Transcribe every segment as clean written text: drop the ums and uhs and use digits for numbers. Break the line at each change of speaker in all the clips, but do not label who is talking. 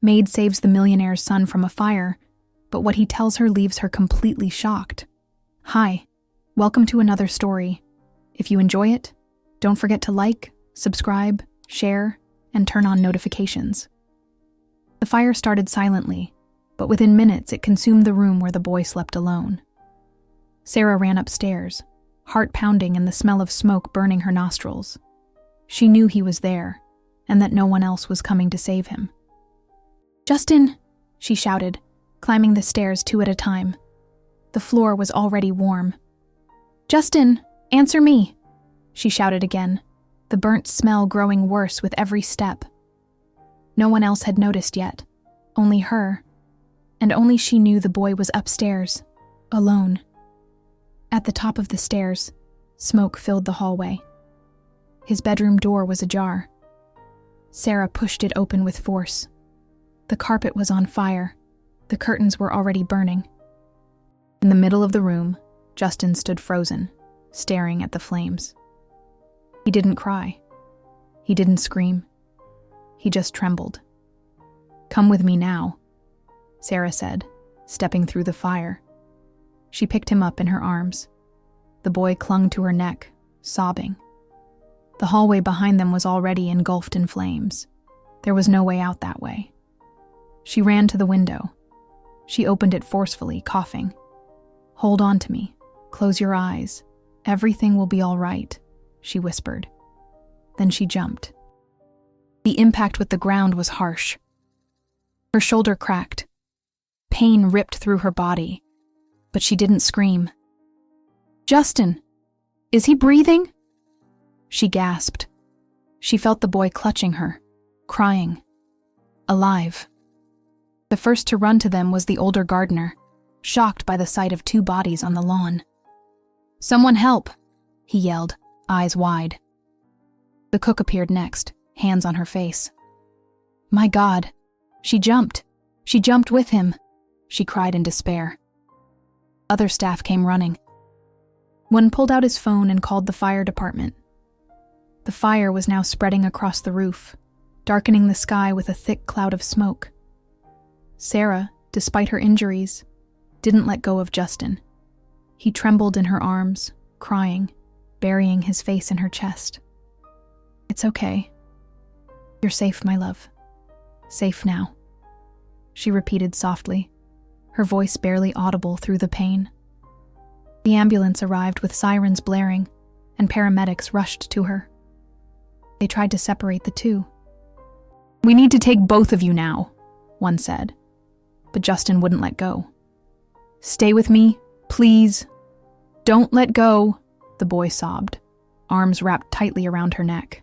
Maid saves the millionaire's son from a fire, but what he tells her leaves her completely shocked. Hi, welcome to another story. If you enjoy it, don't forget to like, subscribe, share, and turn on notifications. The fire started silently, but within minutes it consumed the room where the boy slept alone. Sarah ran upstairs, heart pounding and the smell of smoke burning her nostrils. She knew he was there, and that no one else was coming to save him. "Justin!" she shouted, climbing the stairs 2 at a time. The floor was already warm. "Justin, answer me!" she shouted again, the burnt smell growing worse with every step. No one else had noticed yet, only her, and only she knew the boy was upstairs, alone. At the top of the stairs, smoke filled the hallway. His bedroom door was ajar. Sarah pushed it open with force. The carpet was on fire. The curtains were already burning. In the middle of the room, Justin stood frozen, staring at the flames. He didn't cry. He didn't scream. He just trembled. "Come with me now," Sarah said, stepping through the fire. She picked him up in her arms. The boy clung to her neck, sobbing. The hallway behind them was already engulfed in flames. There was no way out that way. She ran to the window. She opened it forcefully, coughing. "Hold on to me. Close your eyes. Everything will be all right," she whispered. Then she jumped. The impact with the ground was harsh. Her shoulder cracked. Pain ripped through her body, but she didn't scream. "Justin! Is he breathing?" She gasped. She felt the boy clutching her, crying. Alive. The first to run to them was the older gardener, shocked by the sight of 2 bodies on the lawn. "Someone help!" he yelled, eyes wide. The cook appeared next, hands on her face. "My God! She jumped! She jumped with him!" she cried in despair. Other staff came running. One pulled out his phone and called the fire department. The fire was now spreading across the roof, darkening the sky with a thick cloud of smoke. Sarah, despite her injuries, didn't let go of Justin. He trembled in her arms, crying, burying his face in her chest. "It's okay. You're safe, my love. Safe now," she repeated softly, her voice barely audible through the pain. The ambulance arrived with sirens blaring, and paramedics rushed to her. They tried to separate the 2. "We need to take both of you now," one said, but Justin wouldn't let go. "Stay with me, please. Don't let go," the boy sobbed, arms wrapped tightly around her neck.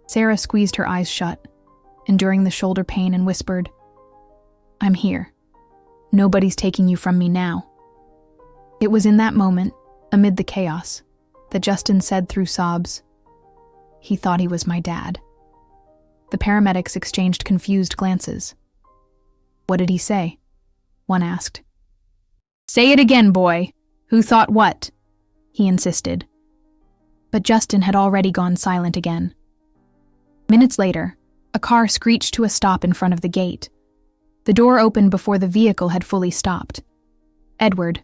Sarah squeezed her eyes shut, enduring the shoulder pain, and whispered, "I'm here. Nobody's taking you from me now." It was in that moment, amid the chaos, that Justin said through sobs, "He thought he was my dad." The paramedics exchanged confused glances. "What did he say?" one asked. "Say it again, boy. Who thought what?" he insisted. But Justin had already gone silent again. Minutes later, a car screeched to a stop in front of the gate. The door opened before the vehicle had fully stopped. Edward,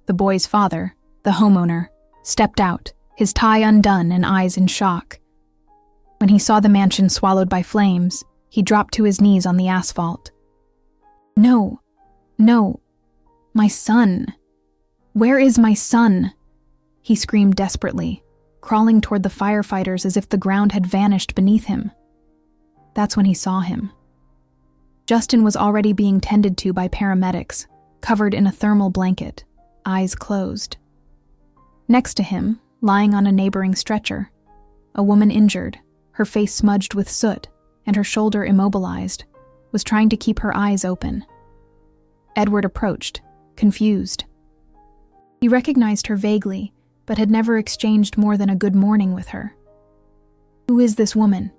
the boy's father, the homeowner, stepped out, his tie undone and eyes in shock. When he saw the mansion swallowed by flames, he dropped to his knees on the asphalt. No, my son. Where is my son?" he screamed desperately, crawling toward the firefighters as if the ground had vanished beneath him. That's when he saw him. Justin was already being tended to by paramedics, covered in a thermal blanket, eyes closed. Next to him, lying on a neighboring stretcher, a woman injured, her face smudged with soot and her shoulder immobilized, was trying to keep her eyes open. Edward approached, confused. He recognized her vaguely, but had never exchanged more than a good morning with her. "Who is this woman?"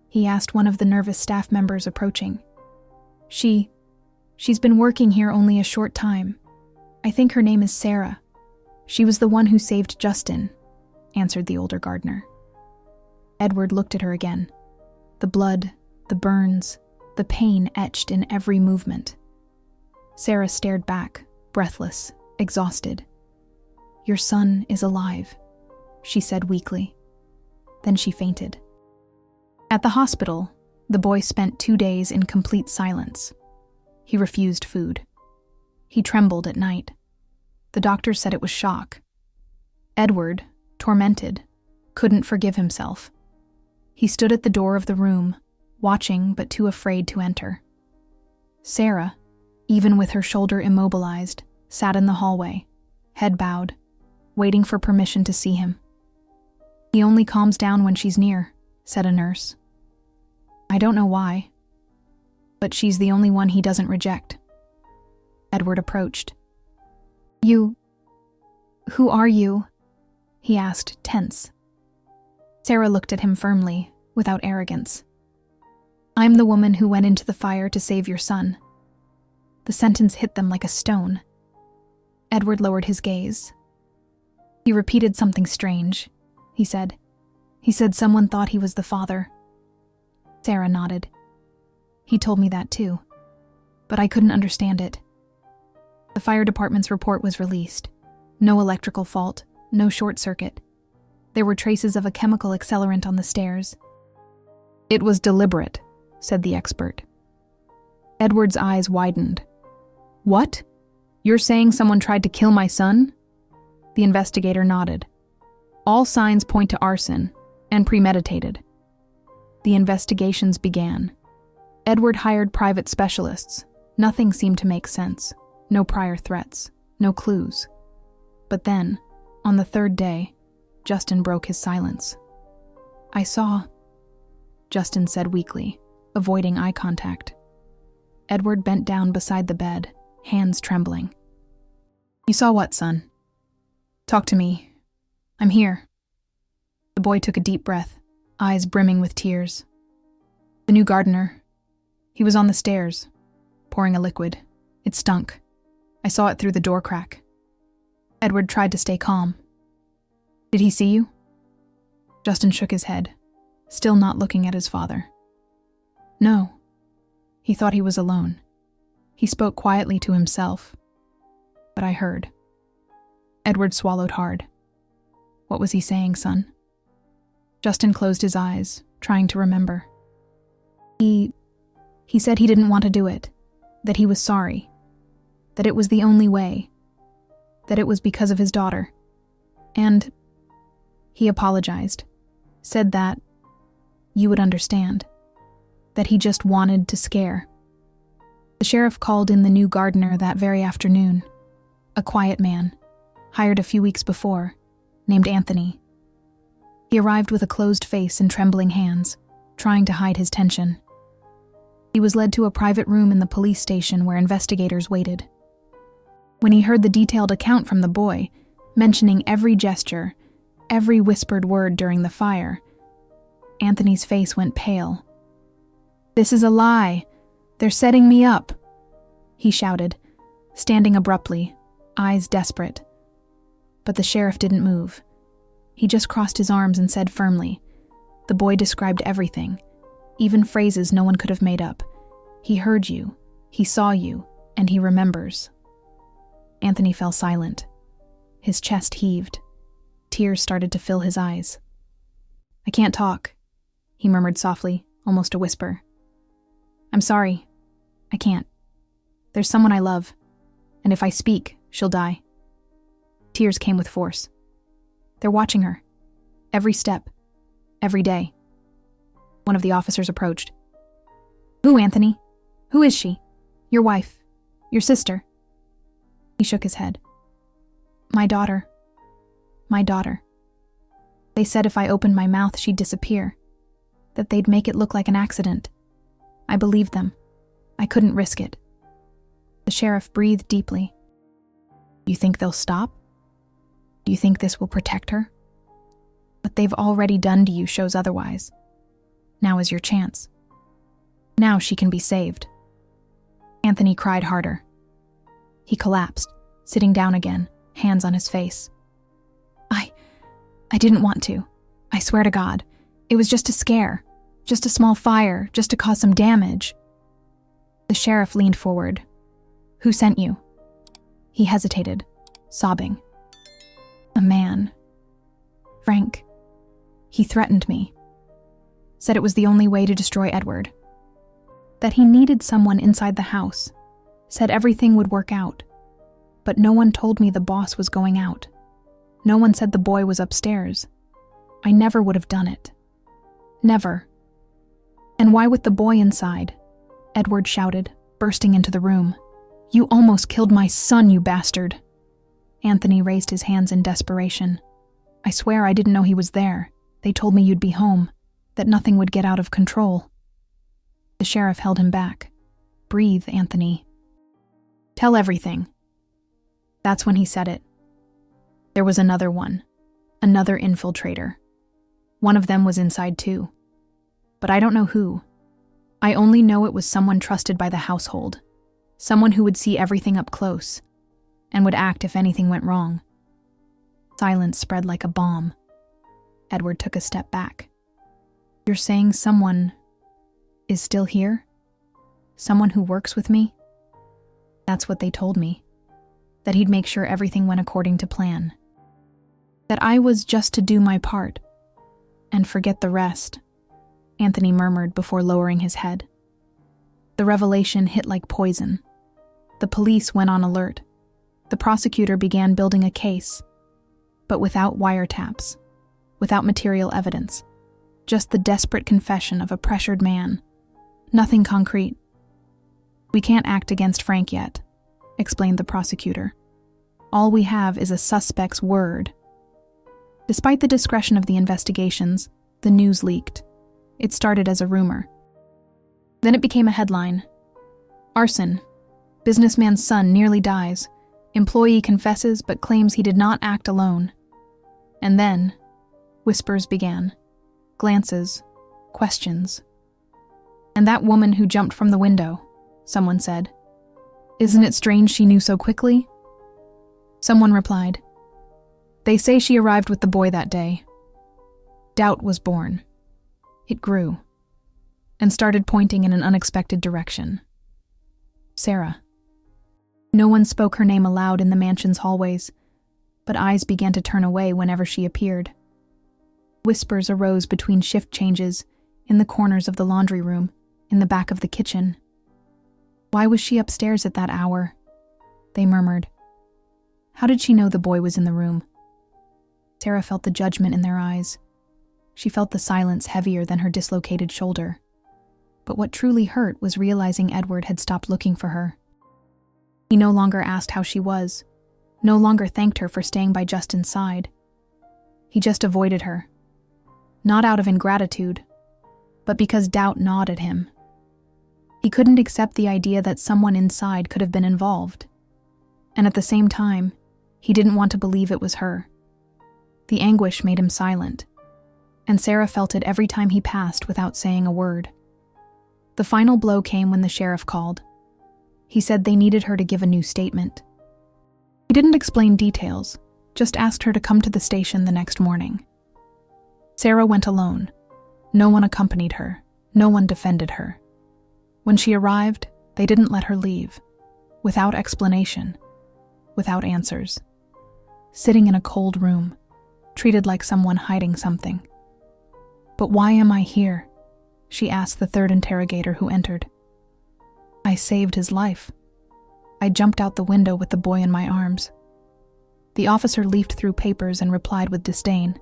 he asked one of the nervous staff members approaching. She's been working here only a short time. I think her name is Sarah. She was the one who saved Justin," answered the older gardener. Edward looked at her again. The blood, the burns, the pain etched in every movement. Sarah stared back, breathless, exhausted. "Your son is alive," she said weakly. Then she fainted. At the hospital, the boy spent 2 days in complete silence. He refused food. He trembled at night. The doctors said it was shock. Edward, tormented, couldn't forgive himself. He stood at the door of the room, watching but too afraid to enter. Sarah, even with her shoulder immobilized, sat in the hallway, head bowed, waiting for permission to see him. "He only calms down when she's near," said a nurse. "I don't know why, but she's the only one he doesn't reject." Edward approached. Who are you?" he asked, tense. Sarah looked at him firmly, without arrogance. "I'm the woman who went into the fire to save your son." The sentence hit them like a stone. Edward lowered his gaze. "He repeated something strange," he said. "He said someone thought he was the father." Sarah nodded. "He told me that too, but I couldn't understand it." The fire department's report was released. No electrical fault, no short circuit. There were traces of a chemical accelerant on the stairs. "It was deliberate," said the expert. Edward's eyes widened. "What? You're saying someone tried to kill my son?" The investigator nodded. "All signs point to arson, and premeditated." The investigations began. Edward hired private specialists. Nothing seemed to make sense. No prior threats, no clues. But then, on the 3rd day, Justin broke his silence. "I saw," Justin said weakly, avoiding eye contact. Edward bent down beside the bed, hands trembling. "You saw what, son? Talk to me. I'm here." The boy took a deep breath, eyes brimming with tears. "The new gardener. He was on the stairs, pouring a liquid. It stunk. I saw it through the door crack." Edward tried to stay calm. "Did he see you?" Justin shook his head, still not looking at his father. "No. He thought he was alone. He spoke quietly to himself. But I heard." Edward swallowed hard. "What was he saying, son?" Justin closed his eyes, trying to remember. He said he didn't want to do it, that he was sorry, that it was the only way, that it was because of his daughter. And he apologized, said that you would understand, that he just wanted to scare. The sheriff called in the new gardener that very afternoon, a quiet man, hired a few weeks before, named Anthony. He arrived with a closed face and trembling hands, trying to hide his tension. He was led to a private room in the police station where investigators waited. When he heard the detailed account from the boy, mentioning every gesture, every whispered word during the fire, Anthony's face went pale. "This is a lie. They're setting me up," he shouted, standing abruptly, eyes desperate. But the sheriff didn't move. He just crossed his arms and said firmly, "The boy described everything, even phrases no one could have made up. He heard you, he saw you, and he remembers." Anthony fell silent. His chest heaved. Tears started to fill his eyes. "I can't talk," he murmured softly, almost a whisper. "I'm sorry. I can't. There's someone I love, and if I speak, she'll die." Tears came with force. "They're watching her. Every step. Every day." One of the officers approached. "Who, Anthony? Who is she? Your wife? Your sister?" He shook his head. My daughter. They said if I opened my mouth, she'd disappear, that they'd make it look like an accident. I believed them. I couldn't risk it." The sheriff breathed deeply. "You think they'll stop? Do you think this will protect her? What they've already done to you shows otherwise. Now is your chance. Now she can be saved." Anthony cried harder. He collapsed, sitting down again, hands on his face. I didn't want to. I swear to God. It was just a scare. Just a small fire, just to cause some damage." The sheriff leaned forward. "Who sent you?" He hesitated, sobbing. "A man. Frank. He threatened me. Said it was the only way to destroy Edward. That he needed someone inside the house. Said everything would work out. But no one told me the boss was going out. No one said the boy was upstairs. I never would have done it. Never. And why with the boy inside?" Edward shouted, bursting into the room. "You almost killed my son, you bastard." Anthony raised his hands in desperation. "I swear I didn't know he was there. They told me you'd be home, that nothing would get out of control." The sheriff held him back. "Breathe, Anthony. Tell everything." That's when he said it. There was another one, another infiltrator. One of them was inside too. But I don't know who. I only know it was someone trusted by the household. Someone who would see everything up close and would act if anything went wrong. Silence spread like a bomb. Edward took a step back. "You're saying someone is still here? Someone who works with me?" "That's what they told me. That he'd make sure everything went according to plan. That I was just to do my part and forget the rest," Anthony murmured before lowering his head. The revelation hit like poison. The police went on alert. The prosecutor began building a case, but without wiretaps, without material evidence, just the desperate confession of a pressured man. Nothing concrete. "We can't act against Frank yet," explained the prosecutor. "All we have is a suspect's word." Despite the discretion of the investigations, the news leaked. It started as a rumor. Then it became a headline. "Arson. Businessman's son nearly dies. Employee confesses but claims he did not act alone." And then, whispers began. Glances. Questions. "And that woman who jumped from the window," someone said. "Isn't it strange she knew so quickly?" Someone replied, "They say she arrived with the boy that day." Doubt was born. It grew, and started pointing in an unexpected direction. Sarah. No one spoke her name aloud in the mansion's hallways, but eyes began to turn away whenever she appeared. Whispers arose between shift changes, in the corners of the laundry room, in the back of the kitchen. Why was she upstairs at that hour? They murmured. How did she know the boy was in the room? Sarah felt the judgment in their eyes. She felt the silence heavier than her dislocated shoulder. But what truly hurt was realizing Edward had stopped looking for her. He no longer asked how she was, no longer thanked her for staying by Justin's side. He just avoided her. Not out of ingratitude, but because doubt gnawed at him. He couldn't accept the idea that someone inside could have been involved. And at the same time, he didn't want to believe it was her. The anguish made him silent, and Sarah felt it every time he passed without saying a word. The final blow came when the sheriff called. He said they needed her to give a new statement. He didn't explain details, just asked her to come to the station the next morning. Sarah went alone. No one accompanied her. No one defended her. When she arrived, they didn't let her leave, without explanation, without answers. Sitting in a cold room, treated like someone hiding something. "But why am I here?" she asked the third interrogator who entered. "I saved his life. I jumped out the window with the boy in my arms." The officer leafed through papers and replied with disdain.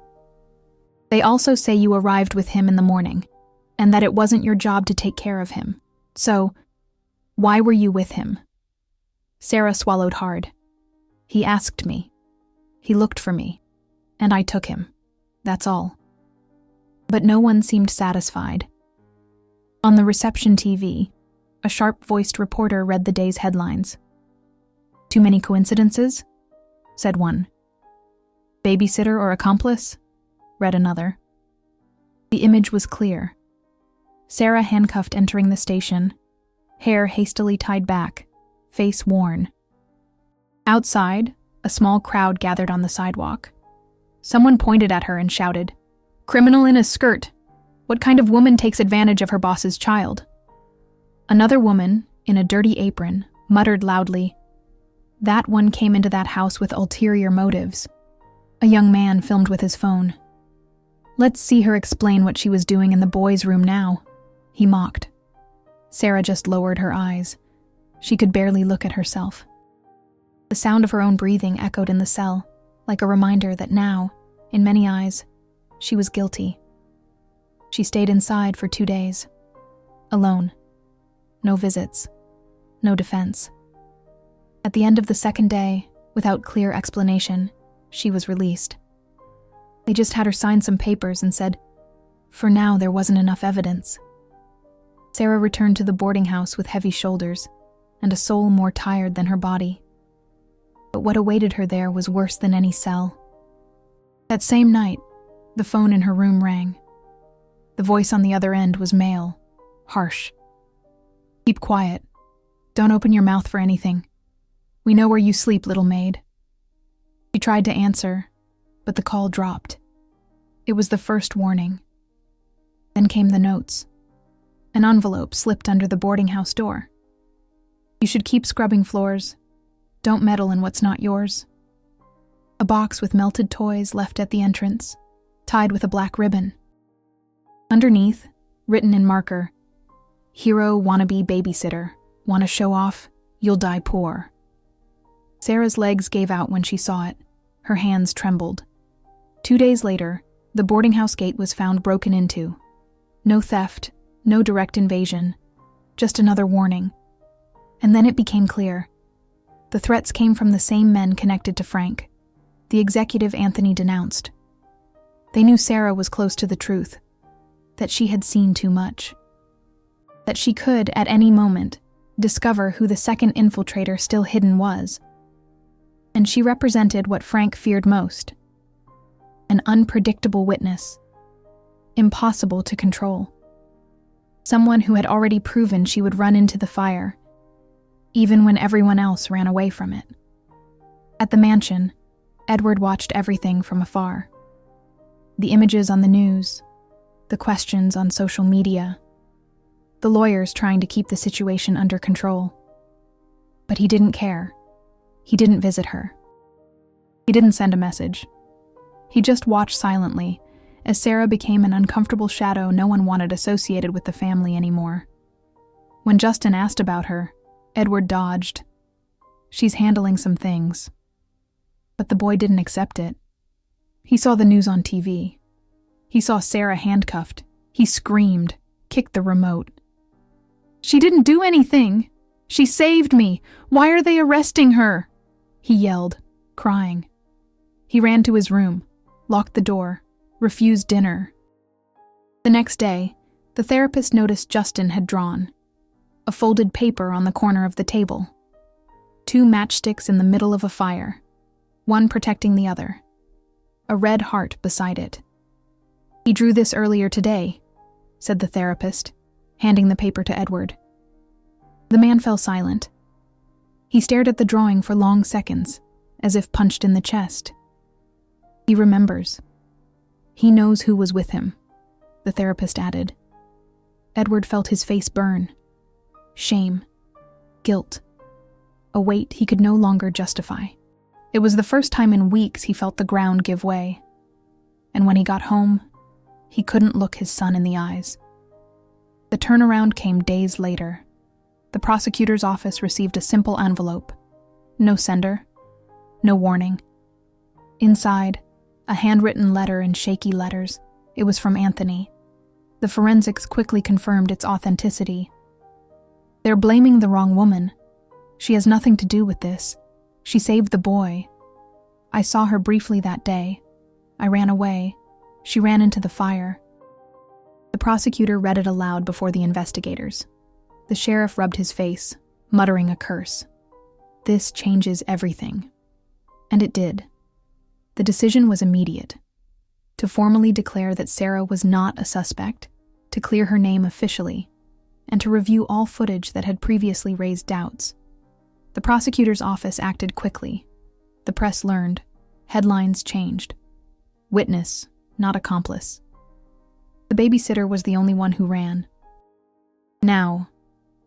"They also say you arrived with him in the morning, and that it wasn't your job to take care of him. So, why were you with him?" Sarah swallowed hard. "He asked me. He looked for me, and I took him. That's all." But no one seemed satisfied. On the reception TV, a sharp-voiced reporter read the day's headlines. "Too many coincidences?" said one. "Babysitter or accomplice?" read another. The image was clear. Sarah handcuffed entering the station, hair hastily tied back, face worn. Outside, a small crowd gathered on the sidewalk. Someone pointed at her and shouted, "Criminal in a skirt! What kind of woman takes advantage of her boss's child?" Another woman, in a dirty apron, muttered loudly, "That one came into that house with ulterior motives." A young man filmed with his phone. "Let's see her explain what she was doing in the boys' room now," he mocked. Sarah just lowered her eyes. She could barely look at herself. The sound of her own breathing echoed in the cell, like a reminder that now, in many eyes, she was guilty. She stayed inside for 2 days. Alone. No visits. No defense. At the end of the second day, without clear explanation, she was released. They just had her sign some papers and said, for now there wasn't enough evidence. Sarah returned to the boarding house with heavy shoulders and a soul more tired than her body. But what awaited her there was worse than any cell. That same night, the phone in her room rang. The voice on the other end was male, harsh. "Keep quiet. Don't open your mouth for anything. We know where you sleep, little maid." She tried to answer, but the call dropped. It was the first warning. Then came the notes. An envelope slipped under the boarding house door. "You should keep scrubbing floors. Don't meddle in what's not yours." A box with melted toys left at the entrance, tied with a black ribbon. Underneath, written in marker, "Hero wannabe babysitter. Wanna show off? You'll die poor." Sarah's legs gave out when she saw it. Her hands trembled. 2 days later, the boarding house gate was found broken into. No theft, no direct invasion, just another warning. And then it became clear. The threats came from the same men connected to Frank, the executive Anthony denounced. They knew Sarah was close to the truth, that she had seen too much, that she could, at any moment, discover who the second infiltrator still hidden was. And she represented what Frank feared most: an unpredictable witness, impossible to control. Someone who had already proven she would run into the fire, even when everyone else ran away from it. At the mansion, Edward watched everything from afar. The images on the news, the questions on social media, the lawyers trying to keep the situation under control. But he didn't care. He didn't visit her. He didn't send a message. He just watched silently as Sarah became an uncomfortable shadow no one wanted associated with the family anymore. When Justin asked about her, Edward dodged. "She's handling some things." But the boy didn't accept it. He saw the news on TV. He saw Sarah handcuffed. He screamed, kicked the remote. "She didn't do anything. She saved me. Why are they arresting her?" he yelled, crying. He ran to his room, locked the door, refused dinner. The next day, the therapist noticed Justin had drawn a folded paper on the corner of the table, 2 matchsticks in the middle of a fire, one protecting the other, a red heart beside it. "He drew this earlier today," said the therapist, handing the paper to Edward. The man fell silent. He stared at the drawing for long seconds, as if punched in the chest. "He remembers. He knows who was with him," the therapist added. Edward felt his face burn. Shame. Guilt. A weight he could no longer justify. It was the first time in weeks he felt the ground give way. And when he got home, he couldn't look his son in the eyes. The turnaround came days later. The prosecutor's office received a simple envelope. No sender. No warning. Inside, a handwritten letter in shaky letters. It was from Anthony. The forensics quickly confirmed its authenticity. "They're blaming the wrong woman. She has nothing to do with this. She saved the boy. I saw her briefly that day. I ran away. She ran into the fire." The prosecutor read it aloud before the investigators. The sheriff rubbed his face, muttering a curse. "This changes everything." And it did. The decision was immediate. To formally declare that Sarah was not a suspect, to clear her name officially, and to review all footage that had previously raised doubts. The prosecutor's office acted quickly. The press learned. Headlines changed. Witness, not accomplice. The babysitter was the only one who ran. Now,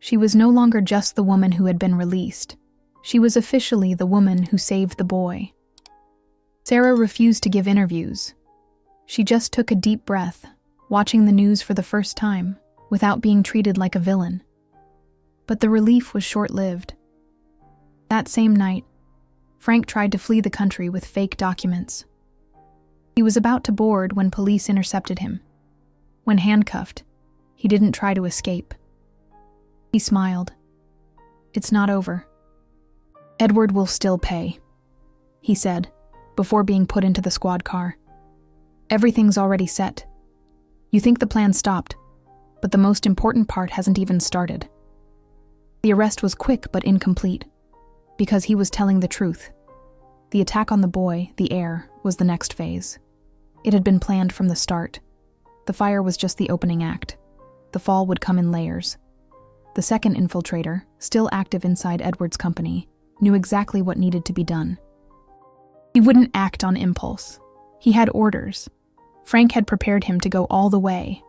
She was no longer just the woman who had been released. She was officially the woman who saved the boy. Sarah refused to give interviews. She just took a deep breath, watching the news for the first time, without being treated like a villain. But the relief was short-lived. That same night, Frank tried to flee the country with fake documents. He was about to board when police intercepted him. When handcuffed, he didn't try to escape. He smiled. "It's not over. Edward will still pay," he said, before being put into the squad car. "Everything's already set. You think the plan stopped, but the most important part hasn't even started." The arrest was quick but incomplete, because he was telling the truth. The attack on the boy, the heir, was the next phase. It had been planned from the start. The fire was just the opening act. The fall would come in layers. The second infiltrator, still active inside Edward's company, knew exactly what needed to be done. He wouldn't act on impulse. He had orders. Frank had prepared him to go all the way,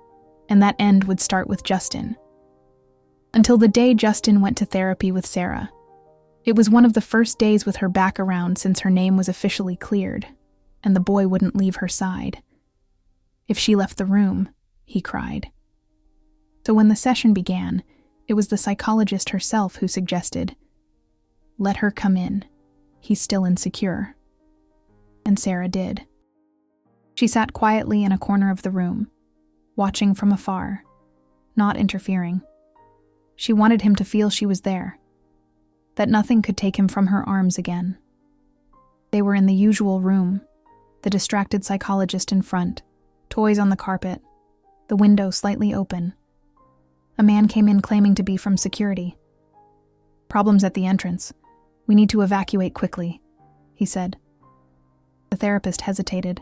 and that end would start with Justin. Until the day Justin went to therapy with Sarah. It was one of the first days with her back around since her name was officially cleared, and the boy wouldn't leave her side. If she left the room, he cried. So when the session began, it was the psychologist herself who suggested, "Let her come in. He's still insecure." And Sarah did. She sat quietly in a corner of the room, watching from afar, not interfering. She wanted him to feel she was there, that nothing could take him from her arms again. They were in the usual room, the distracted psychologist in front, toys on the carpet, the window slightly open. A man came in claiming to be from security. "Problems at the entrance. We need to evacuate quickly," he said. The therapist hesitated.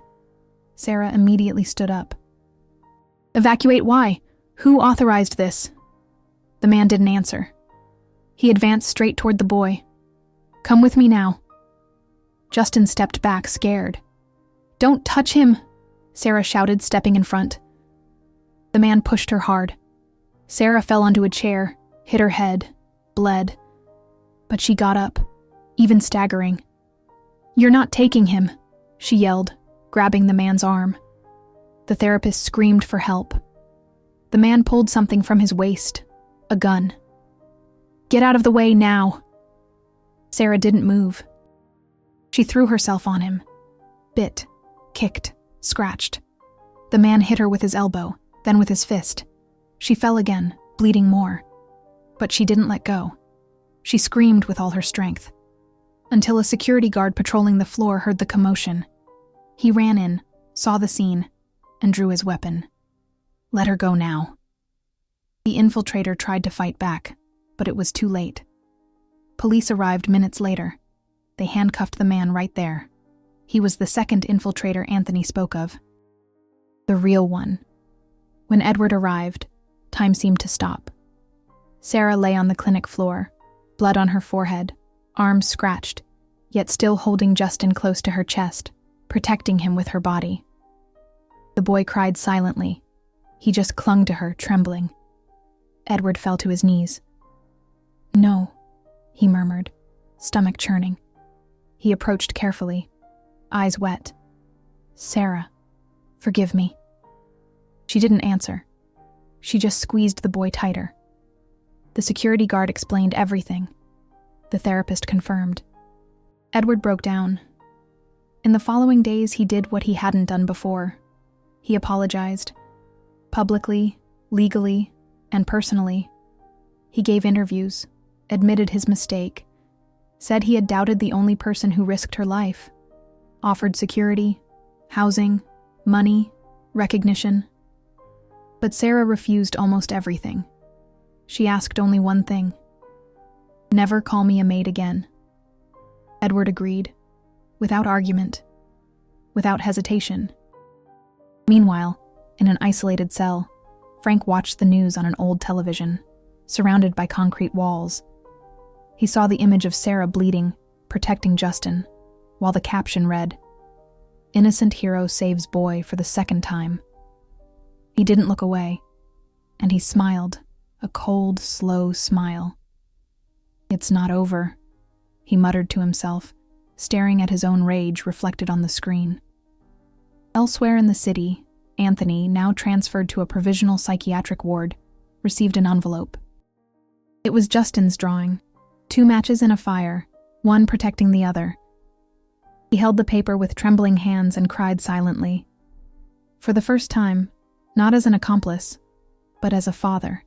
Sarah immediately stood up. "Evacuate why? Who authorized this?" The man didn't answer. He advanced straight toward the boy. "Come with me now." Justin stepped back, scared. "Don't touch him," Sarah shouted, stepping in front. The man pushed her hard. Sarah fell onto a chair, hit her head, bled. But she got up, even staggering. "You're not taking him," she yelled, grabbing the man's arm. The therapist screamed for help. The man pulled something from his waist, a gun. "Get out of the way now." Sarah didn't move. She threw herself on him, bit, kicked, scratched. The man hit her with his elbow, then with his fist. She fell again, bleeding more. But she didn't let go. She screamed with all her strength, until a security guard patrolling the floor heard the commotion. He ran in, saw the scene, and drew his weapon. "Let her go now." The infiltrator tried to fight back, but it was too late. Police arrived minutes later. They handcuffed the man right there. He was the second infiltrator Anthony spoke of. The real one. When Edward arrived, time seemed to stop. Sarah lay on the clinic floor, blood on her forehead, arms scratched, yet still holding Justin close to her chest, protecting him with her body. The boy cried silently. He just clung to her, trembling. Edward fell to his knees. "No," he murmured, stomach churning. He approached carefully, eyes wet. "Sarah, forgive me." She didn't answer. She just squeezed the boy tighter. The security guard explained everything. The therapist confirmed. Edward broke down. In the following days, he did what he hadn't done before. He apologized. Publicly, legally, and personally. He gave interviews, admitted his mistake, said he had doubted the only person who risked her life, offered security, housing, money, recognition. But Sarah refused almost everything. She asked only one thing: "Never call me a maid again." Edward agreed, without argument, without hesitation. Meanwhile, in an isolated cell, Frank watched the news on an old television, surrounded by concrete walls. He saw the image of Sarah bleeding, protecting Justin, while the caption read, "Innocent hero saves boy for the second time." He didn't look away, and he smiled, a cold, slow smile. "It's not over," he muttered to himself, staring at his own rage reflected on the screen. Elsewhere in the city, Anthony, now transferred to a provisional psychiatric ward, received an envelope. It was Justin's drawing, 2 matches in a fire, one protecting the other. He held the paper with trembling hands and cried silently. For the first time, not as an accomplice, but as a father.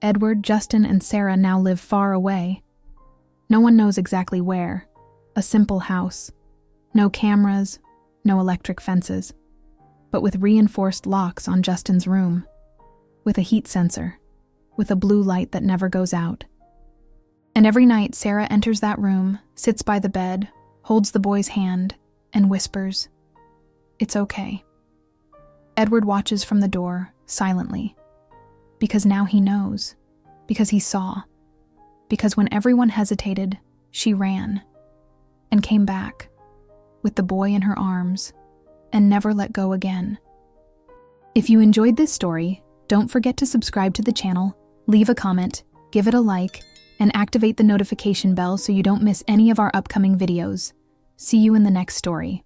Edward, Justin, and Sarah now live far away. No one knows exactly where. A simple house. No cameras, no electric fences. But with reinforced locks on Justin's room. With a heat sensor. With a blue light that never goes out. And every night Sarah enters that room, sits by the bed, holds the boy's hand, and whispers, "It's okay." Edward watches from the door, silently. Because now he knows. Because he saw. Because when everyone hesitated, she ran. And came back. With the boy in her arms. And never let go again. If you enjoyed this story, don't forget to subscribe to the channel, leave a comment, give it a like, and activate the notification bell so you don't miss any of our upcoming videos. See you in the next story.